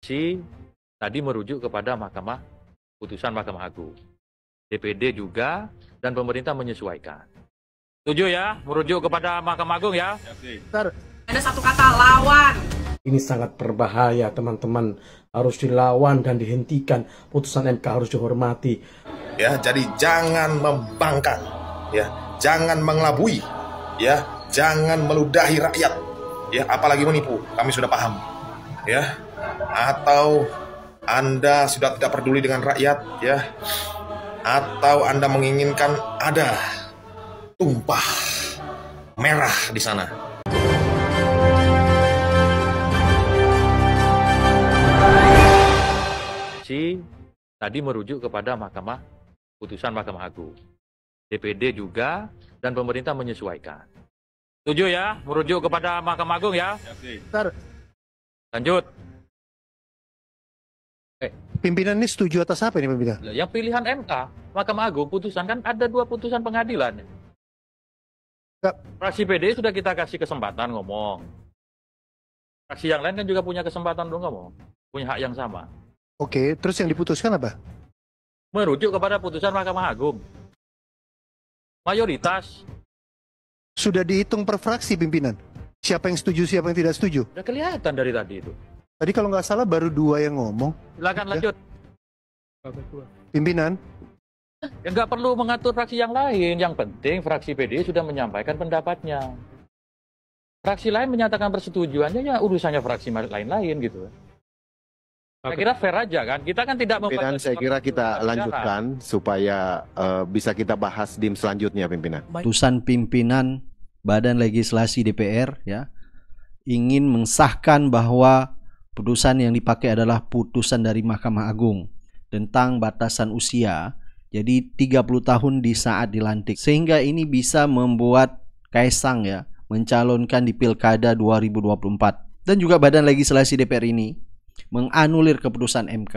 Tadi merujuk kepada putusan Mahkamah Agung. DPD juga dan pemerintah menyesuaikan. Setuju ya, merujuk kepada Mahkamah Agung ya? Ada satu kata, lawan. Ini sangat berbahaya, teman-teman. Harus dilawan dan dihentikan. Putusan MK harus dihormati. Ya, jadi jangan membangkang, ya, jangan mengelabui, ya, jangan meludahi rakyat, ya, apalagi menipu. Kami sudah paham, ya. Atau Anda sudah tidak peduli dengan rakyat, ya, atau Anda menginginkan ada tumpah merah di sana. Tadi merujuk kepada putusan Mahkamah Agung. DPD juga dan pemerintah menyesuaikan. Setuju ya, merujuk kepada Mahkamah Agung ya? Lanjut. Pimpinan ini setuju atas apa ini pimpinan? Yang pilihan MK, Mahkamah Agung, putusan kan ada 2 putusan pengadilan. Fraksi PD sudah kita kasih kesempatan ngomong. Fraksi yang lain kan juga punya kesempatan untuk ngomong. Punya hak yang sama. Oke, terus yang diputuskan apa? Merujuk kepada putusan Mahkamah Agung. Mayoritas. Sudah dihitung per fraksi pimpinan? Siapa yang setuju, siapa yang tidak setuju? Udah kelihatan dari tadi itu. Tadi kalau nggak salah baru 2 yang ngomong. Silakan lanjut. Pimpinan? Ya nggak perlu mengatur fraksi yang lain. Yang penting fraksi PD sudah menyampaikan pendapatnya. Fraksi lain menyatakan persetujuannya, ya urusannya fraksi lain-lain gitu. Saya kira fair aja kan. Kita kan tidak Pimpinan, saya kira kita lanjutkan supaya bisa kita bahas di selanjutnya, pimpinan. Putusan pimpinan Badan Legislasi DPR ya ingin mensahkan bahwa putusan yang dipakai adalah putusan dari Mahkamah Agung tentang batasan usia. Jadi 30 tahun di saat dilantik. Sehingga ini bisa membuat Kaisang ya mencalonkan di Pilkada 2024. Dan juga Badan Legislasi DPR ini menganulir keputusan MK.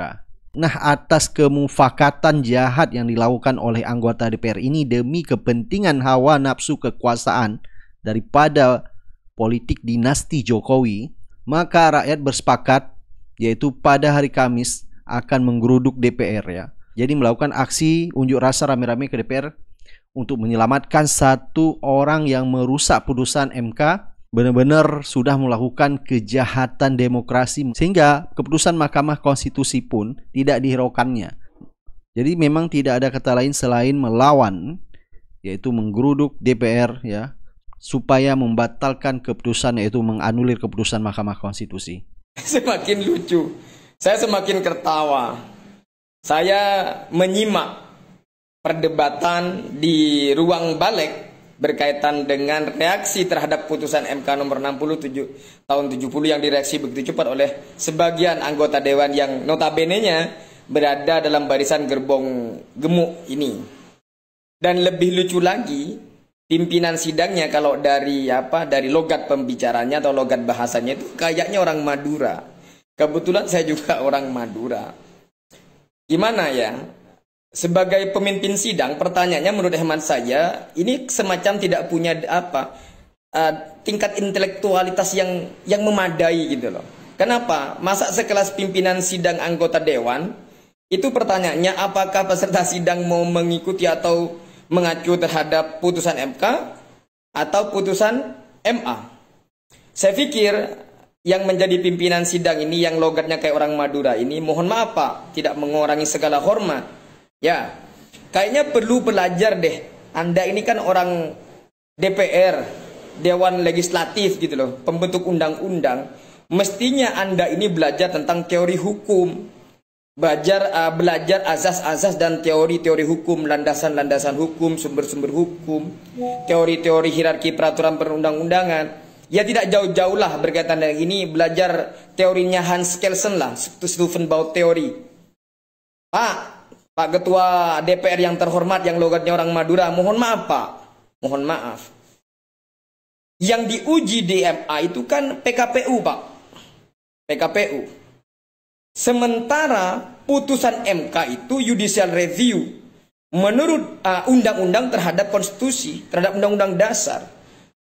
Nah, atas kemufakatan jahat yang dilakukan oleh anggota DPR ini demi kepentingan hawa nafsu kekuasaan daripada politik dinasti Jokowi, maka rakyat bersepakat yaitu pada hari Kamis akan menggeruduk DPR ya. Jadi melakukan aksi unjuk rasa rame-rame ke DPR untuk menyelamatkan satu orang yang merusak putusan MK. Benar-benar sudah melakukan kejahatan demokrasi sehingga keputusan Mahkamah Konstitusi pun tidak dihiraukannya. Jadi memang tidak ada kata lain selain melawan, yaitu menggeruduk DPR ya, supaya membatalkan keputusan, yaitu menganulir keputusan Mahkamah Konstitusi. Semakin lucu, saya semakin tertawa. Saya menyimak perdebatan di ruang balik berkaitan dengan reaksi terhadap putusan MK nomor 67 tahun 70 yang direaksi begitu cepat oleh sebagian anggota dewan yang notabene-nya berada dalam barisan gerbong gemuk ini. Dan lebih lucu lagi, pimpinan sidangnya kalau dari logat pembicaranya atau logat bahasanya itu kayaknya orang Madura. Kebetulan saya juga orang Madura. Gimana ya? Sebagai pemimpin sidang, pertanyaannya menurut hemat saya, ini semacam tidak punya tingkat intelektualitas yang memadai gitu loh. Kenapa? Masa sekelas pimpinan sidang anggota dewan, itu pertanyaannya apakah peserta sidang mau mengikuti atau mengacu terhadap putusan MK atau putusan MA. Saya pikir yang menjadi pimpinan sidang ini yang logatnya kayak orang Madura ini, mohon maaf Pak, tidak mengurangi segala hormat. Ya, kayaknya perlu belajar deh. Anda ini kan orang DPR, Dewan Legislatif gitu loh, pembentuk undang-undang. Mestinya Anda ini belajar tentang teori hukum, belajar azas-azas dan teori-teori hukum, landasan-landasan hukum, sumber-sumber hukum, teori-teori hierarki peraturan perundang-undangan. Ya tidak jauh-jauh lah berkaitan dengan ini, belajar teorinya Hans Kelsen lah, Stufenbau teori. Pak Ketua DPR yang terhormat yang logatnya orang Madura, mohon maaf Pak, mohon maaf. Yang diuji di MA itu kan PKPU Pak, PKPU. Sementara putusan MK itu judicial review menurut undang-undang terhadap konstitusi, terhadap undang-undang dasar.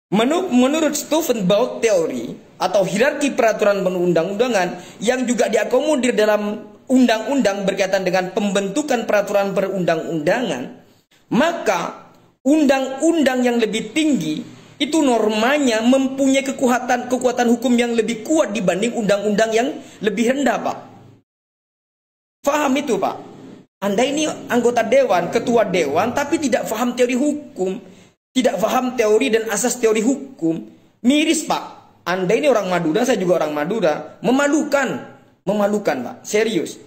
Menurut Stauffenberg teori atau hierarki peraturan perundang-undangan yang juga diakomodir dalam undang-undang berkaitan dengan pembentukan peraturan perundang-undangan, maka undang-undang yang lebih tinggi itu normanya mempunyai kekuatan hukum yang lebih kuat dibanding undang-undang yang lebih rendah, Pak. Faham itu, Pak? Anda ini anggota dewan, ketua dewan, tapi tidak paham teori hukum, tidak paham teori dan asas teori hukum. Miris, Pak. Anda ini orang Madura, saya juga orang Madura. Memalukan, Pak. Serius.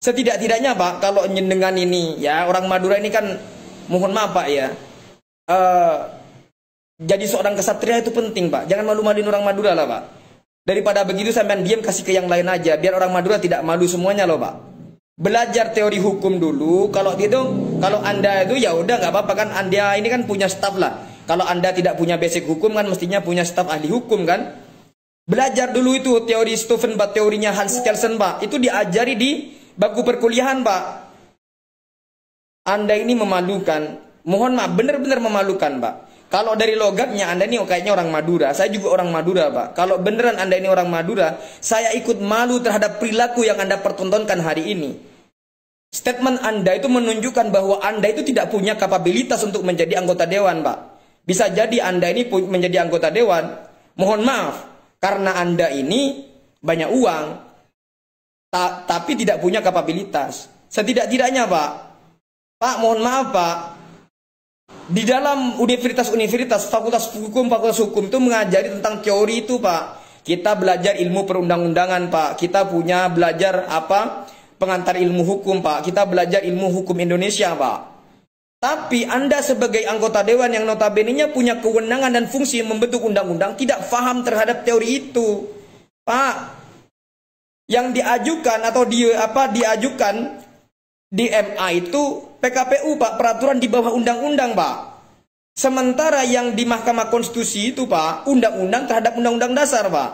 Setidak-tidaknya, Pak, kalau dengan ini, ya, orang Madura ini kan, mohon maaf, Pak, ya. Jadi seorang kesatria itu penting, Pak. Jangan malu-maluin orang Madura lah, Pak. Daripada begitu sampean diam, kasih ke yang lain aja, biar orang Madura tidak malu semuanya loh, Pak. Belajar teori hukum dulu. Kalau Anda itu ya udah nggak apa-apa kan, Anda ini kan punya staf lah. Kalau Anda tidak punya basic hukum kan mestinya punya staf ahli hukum kan. Belajar dulu itu teori Stauffenberg, teorinya Hans Kelsen, Pak. Itu diajari di bangku perkuliahan, Pak. Anda ini memalukan. Mohon maaf, benar-benar memalukan, Pak. Kalau dari logatnya Anda ini kayaknya orang Madura. Saya juga orang Madura, Pak. Kalau beneran Anda ini orang Madura, saya ikut malu terhadap perilaku yang Anda pertontonkan hari ini. Statement Anda itu menunjukkan bahwa Anda itu tidak punya kapabilitas untuk menjadi anggota dewan, Pak. Bisa jadi Anda ini menjadi anggota dewan. Mohon maaf, karena Anda ini banyak uang, tapi tidak punya kapabilitas. Setidak-tidaknya, Pak, mohon maaf, Pak. Di dalam universitas, fakultas hukum itu mengajari tentang teori itu, Pak. Kita belajar ilmu perundang-undangan, Pak. Kita punya belajar pengantar ilmu hukum, Pak. Kita belajar ilmu hukum Indonesia, Pak. Tapi Anda sebagai anggota dewan yang notabene-nya punya kewenangan dan fungsi membentuk undang-undang tidak paham terhadap teori itu, Pak. Yang diajukan atau diajukan di MA itu PKPU, Pak, peraturan di bawah undang-undang, Pak. Sementara yang di Mahkamah Konstitusi itu, Pak, undang-undang terhadap undang-undang dasar, Pak.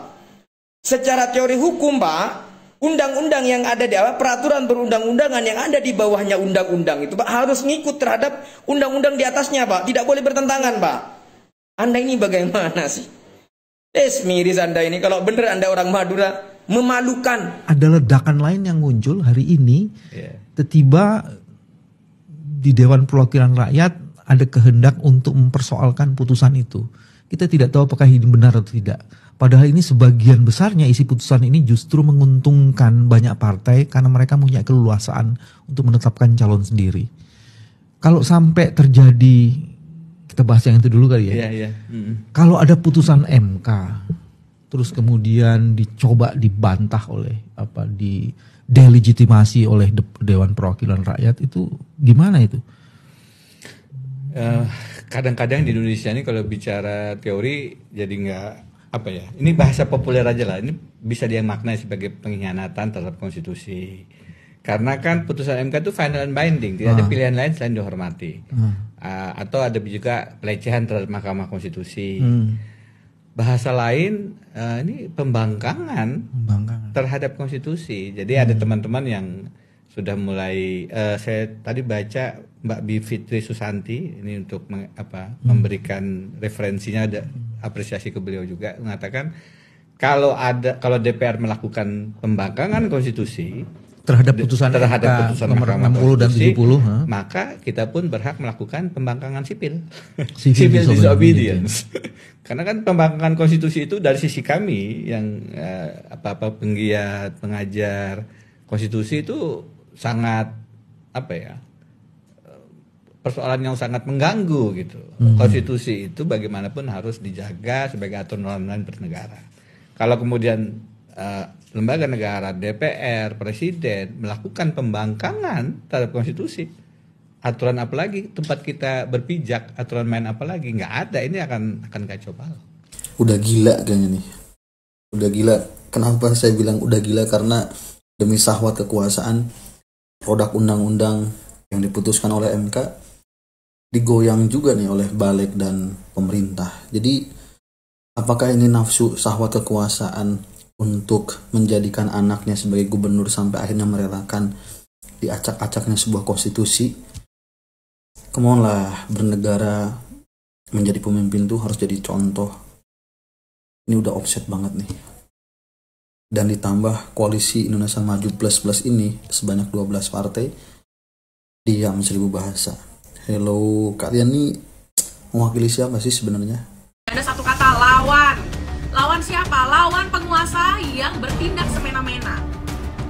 Secara teori hukum, Pak, undang-undang yang ada di peraturan perundang-undangan yang ada di bawahnya undang-undang itu, Pak, harus ngikut terhadap undang-undang di atasnya, Pak. Tidak boleh bertentangan, Pak. Anda ini bagaimana sih? Miris Anda ini. Kalau benar Anda orang Madura, memalukan. Ada ledakan lain yang muncul hari ini. Tiba-tiba di Dewan Perwakilan Rakyat ada kehendak untuk mempersoalkan putusan itu. Kita tidak tahu apakah ini benar atau tidak. Padahal ini sebagian besarnya isi putusan ini justru menguntungkan banyak partai karena mereka punya keleluasaan untuk menetapkan calon sendiri. Kalau sampai terjadi, kita bahas yang itu dulu kali ya. Kalau ada putusan MK, terus kemudian dicoba dibantah oleh delegitimasi oleh Dewan Perwakilan Rakyat, itu gimana itu? Kadang-kadang di Indonesia ini kalau bicara teori jadi nggak ini bahasa populer aja lah. Ini bisa dia maknai sebagai pengkhianatan terhadap konstitusi. Karena kan putusan MK itu final and binding, tidak ada pilihan lain selain dihormati. Atau ada juga pelecehan terhadap Mahkamah Konstitusi. Bahasa lain ini pembangkangan terhadap konstitusi. Jadi ada teman-teman yang sudah mulai, saya tadi baca Mbak Bivitri Susanti ini untuk memberikan referensinya, ada apresiasi ke beliau juga, mengatakan kalau DPR melakukan pembangkangan konstitusi terhadap putusan nomor 60 dan 70, maka kita pun berhak melakukan pembangkangan sipil. Civil disobedience. Karena kan pembangkangan konstitusi itu dari sisi kami yang penggiat, pengajar konstitusi itu sangat persoalan yang sangat mengganggu gitu. Konstitusi itu bagaimanapun harus dijaga sebagai aturan norma bernegara. Kalau kemudian lembaga negara, DPR, Presiden melakukan pembangkangan terhadap konstitusi, aturan apa lagi tempat kita berpijak, aturan main apa lagi? Nggak ada, ini akan kacau balau. Udah gila kayaknya nih. Udah gila. Kenapa saya bilang udah gila? Karena demi syahwat kekuasaan, produk undang-undang yang diputuskan oleh MK digoyang juga nih oleh balik dan pemerintah. Jadi apakah ini nafsu syahwat kekuasaan untuk menjadikan anaknya sebagai gubernur sampai akhirnya merelakan diacak-acaknya sebuah konstitusi? Come on lah, bernegara menjadi pemimpin tuh harus jadi contoh. Ini udah offset banget nih. Dan ditambah koalisi Indonesia Maju Plus ini sebanyak 12 partai, diam 1000 bahasa. Hello, kalian nih mewakili siapa sih sebenarnya? Ada satu kata, lawan. Lawan siapa? Lawan penguasa yang bertindak semena-mena.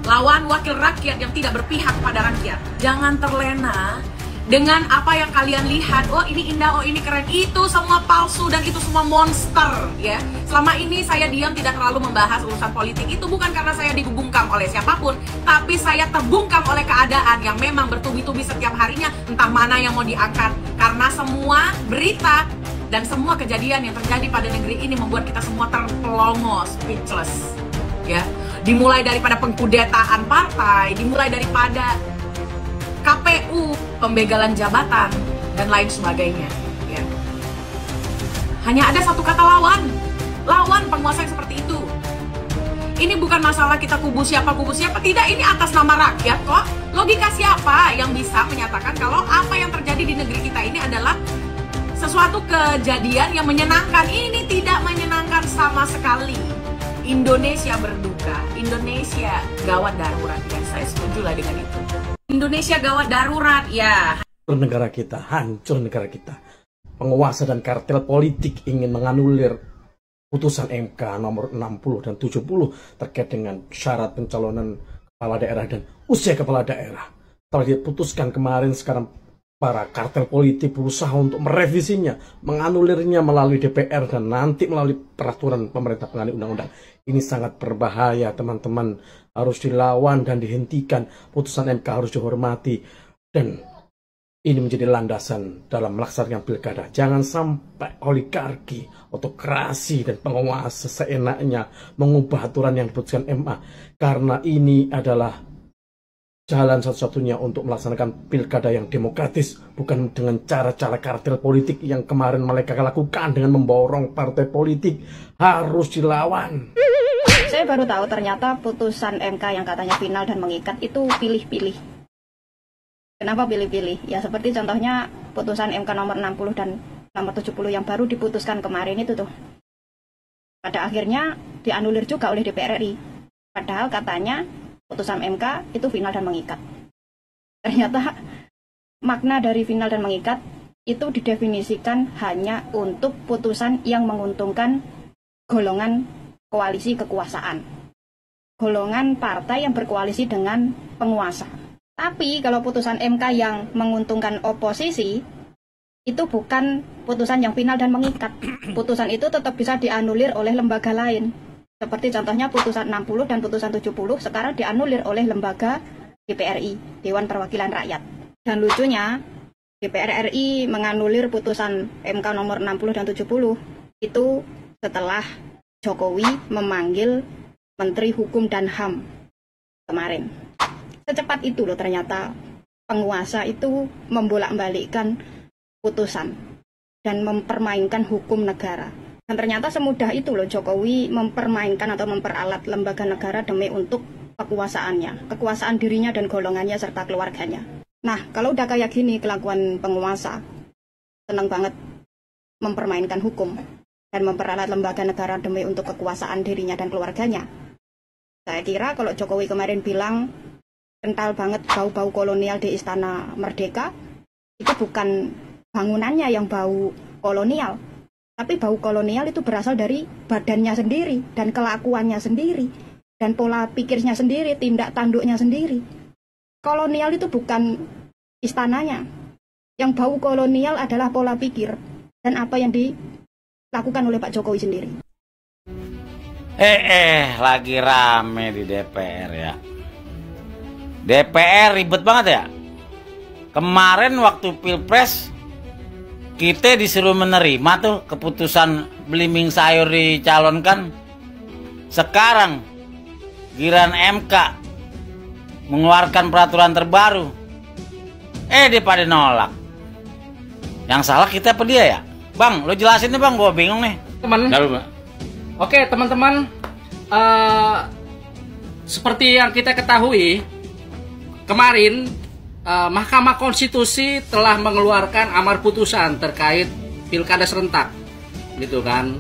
Lawan wakil rakyat yang tidak berpihak pada rakyat. Jangan terlena dengan apa yang kalian lihat. Oh ini indah, oh ini keren. Itu semua palsu dan itu semua monster ya. Selama ini saya diam tidak terlalu membahas urusan politik. Itu bukan karena saya dibungkam oleh siapapun, tapi saya terbungkam oleh keadaan yang memang bertubi-tubi setiap harinya. Entah mana yang mau diangkat. Karena semua berita dan semua kejadian yang terjadi pada negeri ini membuat kita semua terpelongo, speechless ya. Dimulai daripada pengkudetaan partai, dimulai daripada KPU, pembegalan jabatan, dan lain sebagainya. Ya. Hanya ada satu kata, lawan. Lawan penguasa yang seperti itu. Ini bukan masalah kita kubu siapa, tidak. Ini atas nama rakyat kok. Logika siapa yang bisa menyatakan kalau apa yang terjadi di negeri kita ini adalah sesuatu kejadian yang menyenangkan? Ini tidak menyenangkan sama sekali. Indonesia berduka. Indonesia gawat darurat. Ya, saya setuju lah dengan itu. Indonesia gawat darurat, ya. Negara kita, hancur negara kita. Penguasa dan kartel politik ingin menganulir putusan MK nomor 60 dan 70 terkait dengan syarat pencalonan kepala daerah dan usia kepala daerah. Setelah diputuskan kemarin, sekarang para kartel politik berusaha untuk merevisinya, menganulirnya melalui DPR dan nanti melalui peraturan pemerintah pengganti undang-undang. Ini sangat berbahaya, teman-teman. Harus dilawan dan dihentikan. Putusan MK harus dihormati. Dan ini menjadi landasan dalam melaksanakan pilkada. Jangan sampai oligarki, autokrasi, dan penguasa seenaknya mengubah aturan yang diputuskan MA. Karena ini adalah jalan satu-satunya untuk melaksanakan pilkada yang demokratis, bukan dengan cara-cara kartel politik yang kemarin mereka lakukan dengan memborong partai politik. Harus dilawan. Saya baru tahu ternyata putusan MK yang katanya final dan mengikat itu pilih-pilih. Kenapa pilih-pilih? Ya seperti contohnya putusan MK nomor 60 dan nomor 70 yang baru diputuskan kemarin itu tuh. Pada akhirnya dianulir juga oleh DPR RI. Padahal katanya putusan MK itu final dan mengikat. Ternyata makna dari final dan mengikat itu didefinisikan hanya untuk putusan yang menguntungkan golongan koalisi kekuasaan. Golongan partai yang berkoalisi dengan penguasa. Tapi kalau putusan MK yang menguntungkan oposisi, itu bukan putusan yang final dan mengikat. Putusan itu tetap bisa dianulir oleh lembaga lain. Seperti contohnya putusan 60 dan putusan 70 sekarang dianulir oleh lembaga DPRI, Dewan Perwakilan Rakyat. Dan lucunya, DPR RI menganulir putusan MK nomor 60 dan 70 itu setelah Jokowi memanggil Menteri Hukum dan HAM kemarin. Secepat itu loh ternyata penguasa itu membolak-balikkan putusan dan mempermainkan hukum negara. Dan ternyata semudah itu loh Jokowi mempermainkan atau memperalat lembaga negara demi untuk kekuasaannya, kekuasaan dirinya dan golongannya serta keluarganya. Nah, kalau udah kayak gini kelakuan penguasa, senang banget mempermainkan hukum dan memperalat lembaga negara demi untuk kekuasaan dirinya dan keluarganya. Saya kira kalau Jokowi kemarin bilang kental banget bau-bau kolonial di Istana Merdeka, itu bukan bangunannya yang bau kolonial, tapi bau kolonial itu berasal dari badannya sendiri, dan kelakuannya sendiri, dan pola pikirnya sendiri, tindak tanduknya sendiri. Kolonial itu bukan istananya. Yang bau kolonial adalah pola pikir, dan apa yang dilakukan oleh Pak Jokowi sendiri. Lagi rame di DPR ya. DPR ribet banget ya. Kemarin waktu Pilpres kita disuruh menerima tuh keputusan belimbing sayur dicalonkan. Sekarang giliran MK mengeluarkan peraturan terbaru. Dia pada nolak. Yang salah kita apa dia ya? Bang, lo jelasin nih bang, gue bingung nih. Oke teman-teman, seperti yang kita ketahui, kemarin Mahkamah Konstitusi telah mengeluarkan amar putusan terkait pilkada serentak, gitu kan.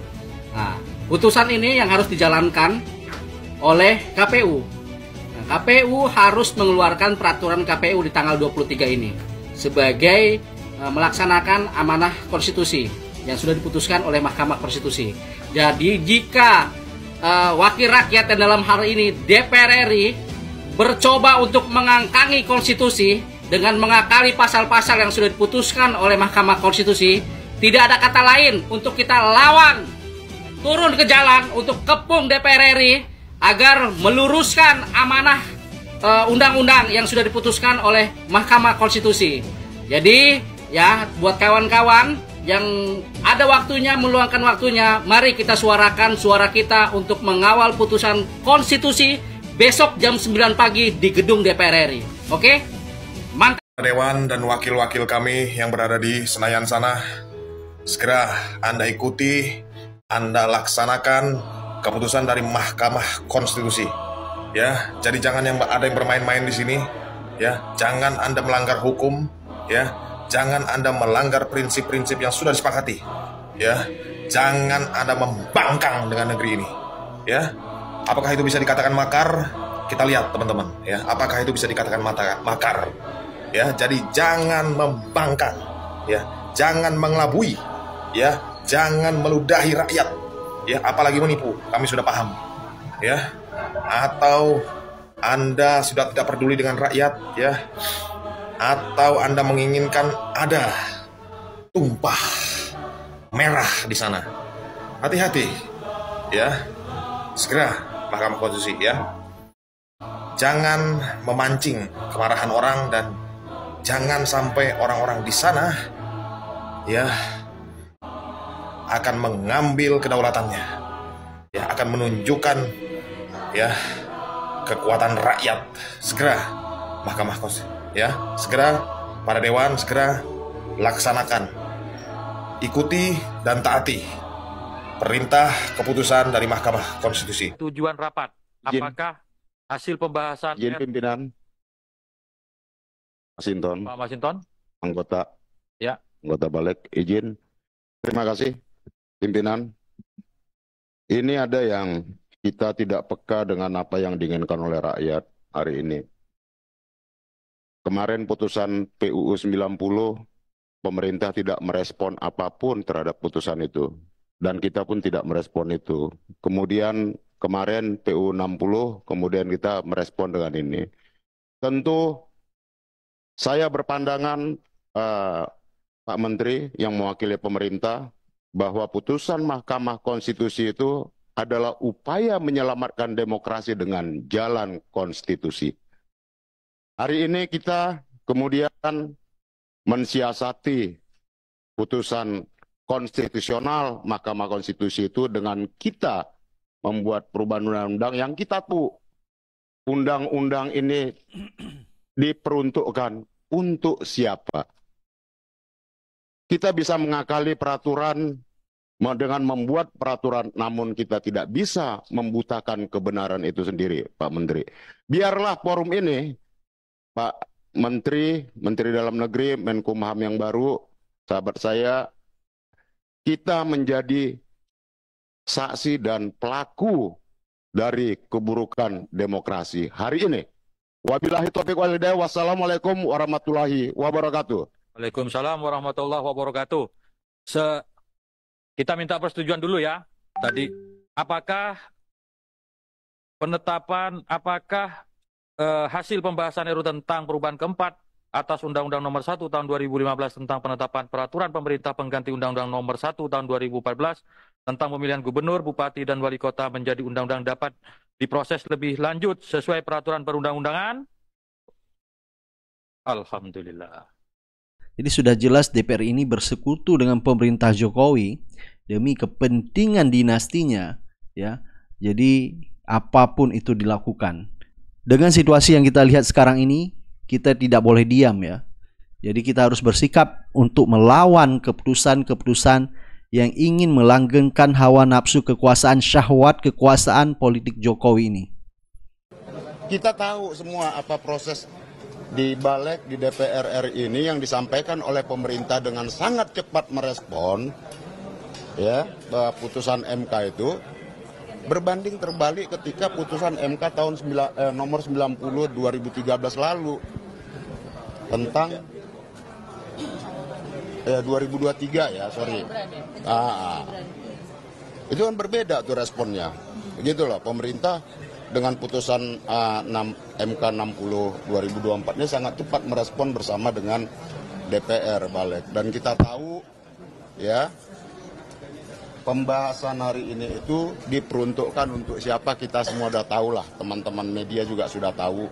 Nah, putusan ini yang harus dijalankan oleh KPU. Nah, KPU harus mengeluarkan peraturan KPU di tanggal 23 ini sebagai melaksanakan amanah konstitusi yang sudah diputuskan oleh Mahkamah Konstitusi. Jadi jika wakil rakyat dan dalam hal ini DPR RI bercoba untuk mengangkangi konstitusi dengan mengakali pasal-pasal yang sudah diputuskan oleh Mahkamah Konstitusi, tidak ada kata lain untuk kita lawan, turun ke jalan untuk kepung DPR RI agar meluruskan amanah undang-undang yang sudah diputuskan oleh Mahkamah Konstitusi. Jadi ya, buat kawan-kawan yang ada waktunya, meluangkan waktunya, mari kita suarakan suara kita untuk mengawal putusan konstitusi besok jam 9 pagi di gedung DPR RI. Oke? Mantap. Dewan dan wakil-wakil kami yang berada di Senayan sana, segera Anda ikuti, Anda laksanakan keputusan dari Mahkamah Konstitusi. Ya, jadi jangan ada yang bermain-main di sini. Ya, jangan Anda melanggar hukum. Ya, jangan Anda melanggar prinsip-prinsip yang sudah disepakati. Ya, jangan Anda membangkang dengan negeri ini. Ya, apakah itu bisa dikatakan makar? Kita lihat teman-teman. Ya, apakah itu bisa dikatakan makar? Ya, jadi jangan membangkang. Ya, jangan mengelabui. Ya, jangan meludahi rakyat. Ya, apalagi menipu. Kami sudah paham. Ya, atau Anda sudah tidak peduli dengan rakyat. Ya, atau Anda menginginkan ada tumpah merah di sana. Hati-hati. Ya, segera Mahkamah Konstitusi ya. Jangan memancing kemarahan orang dan jangan sampai orang-orang di sana ya akan mengambil kedaulatannya. Ya, akan menunjukkan ya kekuatan rakyat. Segera Mahkamah Konstitusi. Ya, segera para dewan, segera laksanakan, ikuti dan taati perintah keputusan dari Mahkamah Konstitusi. Tujuan rapat, apakah hasil pembahasan izin pimpinan Masinton, Pak Masinton, anggota ya, anggota balik, izin. Terima kasih pimpinan. Ini ada yang kita tidak peka dengan apa yang diinginkan oleh rakyat hari ini. Kemarin putusan PUU 90, pemerintah tidak merespon apapun terhadap putusan itu. Dan kita pun tidak merespon itu. Kemudian kemarin PUU 60, kemudian kita merespon dengan ini. Tentu saya berpandangan Pak Menteri yang mewakili pemerintah bahwa putusan Mahkamah Konstitusi itu adalah upaya menyelamatkan demokrasi dengan jalan konstitusi. Hari ini kita kemudian mensiasati putusan konstitusional Mahkamah Konstitusi itu dengan kita membuat perubahan undang-undang yang kita tahu undang-undang ini diperuntukkan untuk siapa. Kita bisa mengakali peraturan dengan membuat peraturan, namun kita tidak bisa membutakan kebenaran itu sendiri, Pak Menteri. Biarlah forum ini, Pak Menteri, Menteri Dalam Negeri, Menkumham yang baru, sahabat saya, kita menjadi saksi dan pelaku dari keburukan demokrasi hari ini. Wabillahi taufiq wal hidayah. Wassalamualaikum warahmatullahi wabarakatuh. Waalaikumsalam warahmatullahi wabarakatuh. Kita minta persetujuan dulu ya. Tadi, apakah penetapan, hasil pembahasan RUU tentang perubahan keempat atas Undang-Undang Nomor 1 Tahun 2015 tentang penetapan peraturan pemerintah pengganti Undang-Undang Nomor 1 Tahun 2014 tentang pemilihan gubernur, bupati, dan wali kota menjadi undang-undang dapat diproses lebih lanjut sesuai peraturan perundang-undangan? Alhamdulillah. Jadi sudah jelas DPR ini bersekutu dengan pemerintah Jokowi demi kepentingan dinastinya, ya. Jadi apapun itu dilakukan. Dengan situasi yang kita lihat sekarang ini, kita tidak boleh diam ya. Jadi kita harus bersikap untuk melawan keputusan-keputusan yang ingin melanggengkan hawa nafsu kekuasaan, syahwat kekuasaan politik Jokowi ini. Kita tahu semua apa proses di balik di DPR RI ini yang disampaikan oleh pemerintah dengan sangat cepat merespon ya putusan MK itu berbanding terbalik ketika putusan MK tahun nomor 90 2013 lalu tentang 2023 ya, sorry. Itu kan berbeda tuh responnya. Gitu loh, pemerintah dengan putusan MK 60 2024 ini sangat cepat merespon bersama dengan DPR balik. Dan kita tahu ya pembahasan hari ini itu diperuntukkan untuk siapa, kita semua udah tahu lah, teman-teman media juga sudah tahu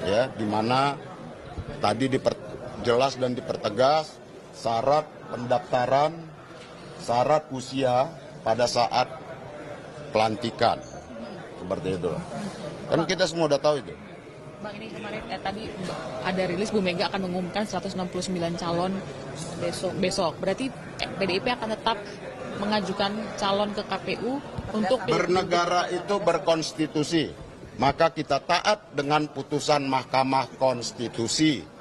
ya, dimana tadi diperjelas dan dipertegas syarat pendaftaran, syarat usia pada saat pelantikan seperti itu. Kan kita semua udah tahu itu. Bang, ini kemarin tadi ada rilis Bu Mega akan mengumumkan 169 calon besok. Berarti PDIP akan tetap mengajukan calon ke KPU untuk bernegara itu berkonstitusi. Maka kita taat dengan putusan Mahkamah Konstitusi.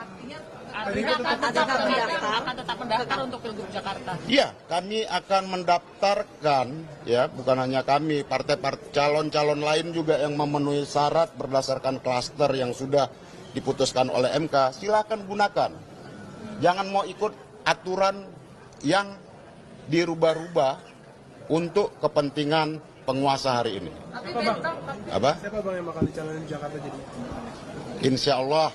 Artinya akan tetap mendaftar untuk Pilgub Jakarta. Iya, kami akan mendaftarkan, ya, bukan hanya kami, partai-partai calon-calon lain juga yang memenuhi syarat berdasarkan klaster yang sudah diputuskan oleh MK, silakan gunakan. Jangan mau ikut aturan yang dirubah-rubah untuk kepentingan penguasa hari ini. Apa? Siapa bang yang bakal dicalonin di Jakarta jadi? Insya Allah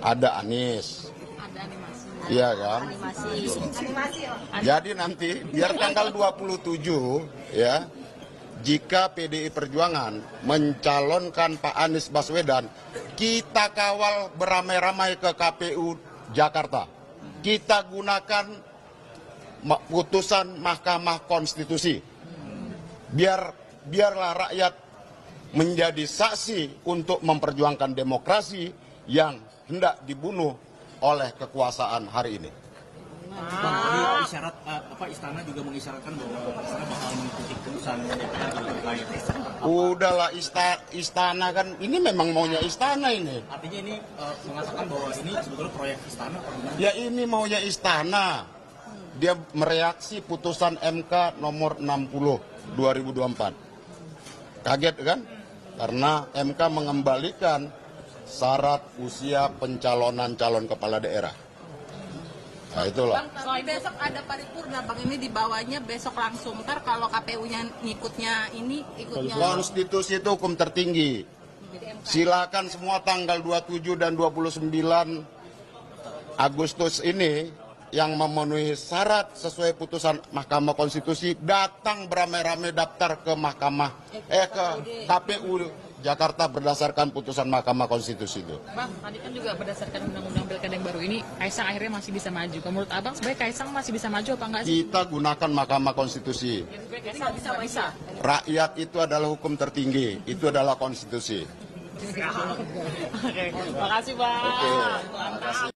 ada Anies. Iya kan? Jadi nanti biar tanggal 27 ya, jika PDI Perjuangan mencalonkan Pak Anies Baswedan, kita kawal beramai-ramai ke KPU Jakarta. Kita gunakan putusan Mahkamah Konstitusi. Biarlah rakyat menjadi saksi untuk memperjuangkan demokrasi yang hendak dibunuh oleh kekuasaan hari ini. Bang, tadi isyarat istana juga mengisyaratkan bahwa istana bakal mengikuti putusan DPR terkait. Udahlah istana kan ini memang maunya istana ini. Artinya ini mengatakan bahwa ini sebetulnya proyek istana. Ya ini maunya istana. Dia mereaksi putusan MK nomor 60 2024. Kaget kan? Karena MK mengembalikan syarat usia pencalonan calon kepala daerah. Nah itulah. Bang, tapi besok ada paripurna, Bang, ini dibawanya besok langsung. Ntar kalau KPU-nya ikutnya. Konstitusi itu hukum tertinggi. Silakan semua tanggal 27 dan 29 Agustus ini yang memenuhi syarat sesuai putusan Mahkamah Konstitusi datang beramai-ramai daftar ke ke KPU Jakarta berdasarkan putusan Mahkamah Konstitusi itu. Bang, tadi kan juga berdasarkan undang-undang pilkada yang baru ini, Kaisang akhirnya masih bisa maju. Menurut Abang, sebenarnya Kaisang masih bisa maju apa enggak sih? Kita gunakan Mahkamah Konstitusi. Bisa. Rakyat itu adalah hukum tertinggi, itu adalah konstitusi. Oke, makasih Bang. Oke.